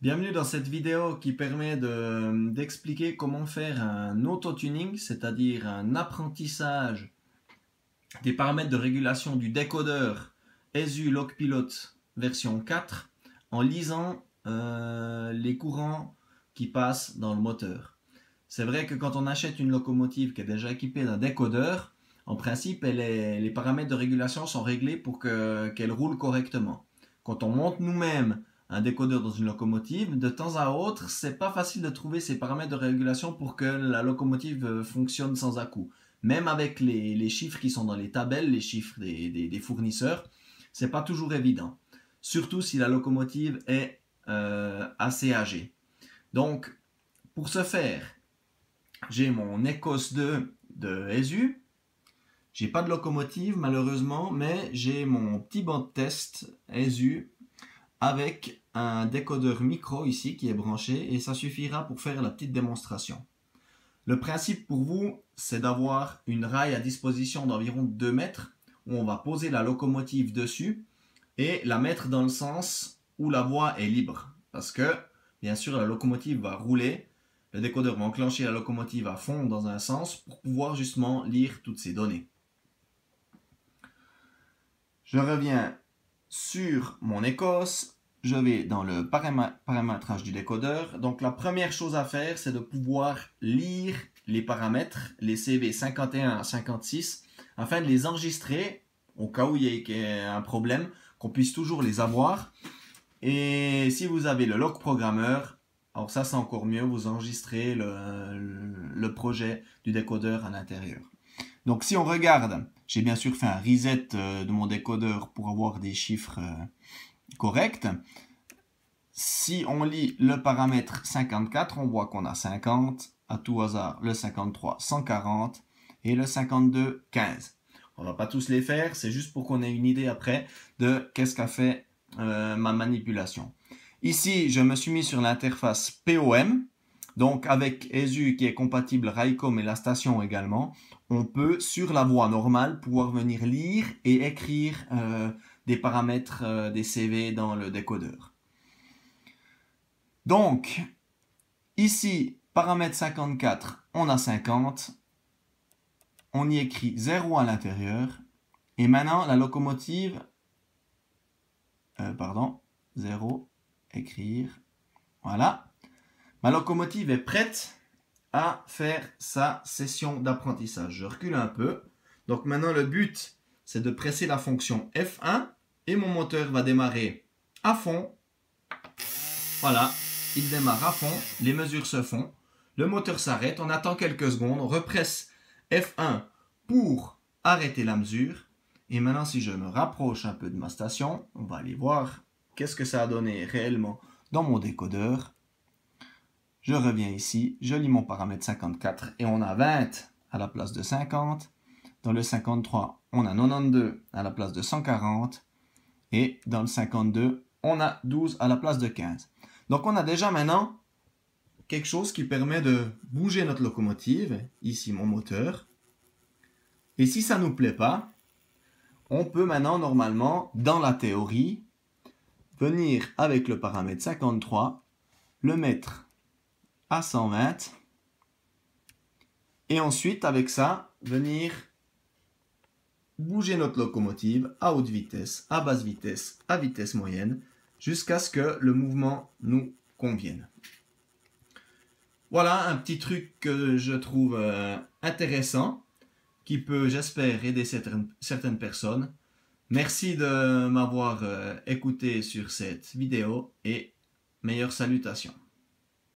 Bienvenue dans cette vidéo qui permet d'expliquer comment faire un auto-tuning, c'est-à-dire un apprentissage des paramètres de régulation du décodeur ESU LogPilot version 4 en lisant les courants qui passent dans le moteur. C'est vrai que quand on achète une locomotive qui est déjà équipée d'un décodeur, en principe les paramètres de régulation sont réglés pour qu'elle roule correctement. Quand on monte nous-mêmes un décodeur dans une locomotive, de temps à autre, c'est pas facile de trouver ces paramètres de régulation pour que la locomotive fonctionne sans à-coups. Même avec les chiffres qui sont dans les tabelles, les chiffres des fournisseurs, c'est pas toujours évident. Surtout si la locomotive est assez âgée. Donc, pour ce faire, j'ai mon Ecos 2 de ESU. J'ai pas de locomotive malheureusement, mais j'ai mon petit banc de test ESU avec un décodeur micro ici qui est branché et ça suffira pour faire la petite démonstration. Le principe pour vous, c'est d'avoir une rail à disposition d'environ 2 mètres où on va poser la locomotive dessus et la mettre dans le sens où la voie est libre. Parce que, bien sûr, la locomotive va rouler, le décodeur va enclencher la locomotive à fond dans un sens pour pouvoir justement lire toutes ces données. Je reviens sur mon Ecos. Je vais dans le paramétrage du décodeur. Donc la première chose à faire, c'est de pouvoir lire les paramètres, les CV 51 à 56, afin de les enregistrer au cas où il y ait un problème, qu'on puisse toujours les avoir. Et si vous avez le log programmeur, alors ça c'est encore mieux, vous enregistrez le projet du décodeur à l'intérieur. Donc si on regarde, j'ai bien sûr fait un reset de mon décodeur pour avoir des chiffres correct. Si on lit le paramètre 54, on voit qu'on a 50, à tout hasard le 53, 140 et le 52, 15. On va pas tous les faire, c'est juste pour qu'on ait une idée après de qu'est-ce qu'a fait ma manipulation. Ici, je me suis mis sur l'interface POM, donc avec ESU qui est compatible Raycom et la station également, on peut sur la voie normale pouvoir venir lire et écrire des paramètres des CV dans le décodeur. Donc, ici, paramètre 54, on a 50. On y écrit 0 à l'intérieur. Et maintenant, la locomotive... 0, écrire. Voilà. Ma locomotive est prête à faire sa session d'apprentissage. Je recule un peu. Donc maintenant, le but, c'est de presser la fonction F1 et mon moteur va démarrer à fond. Voilà, il démarre à fond, les mesures se font, le moteur s'arrête, on attend quelques secondes, on represse F1 pour arrêter la mesure. Et maintenant, si je me rapproche un peu de ma station, on va aller voir qu'est-ce que ça a donné réellement dans mon décodeur. Je reviens ici, je lis mon paramètre 54 et on a 20 à la place de 50. Dans le 53, on a 92 à la place de 140. Et dans le 52, on a 12 à la place de 15. Donc on a déjà maintenant quelque chose qui permet de bouger notre locomotive. Ici mon moteur. Et si ça ne nous plaît pas, on peut maintenant normalement, dans la théorie, venir avec le paramètre 53, le mettre à 120. Et ensuite, avec ça, venir bouger notre locomotive à haute vitesse, à basse vitesse, à vitesse moyenne, jusqu'à ce que le mouvement nous convienne. Voilà un petit truc que je trouve intéressant, qui peut, j'espère, aider certaines personnes. Merci de m'avoir écouté sur cette vidéo et meilleures salutations.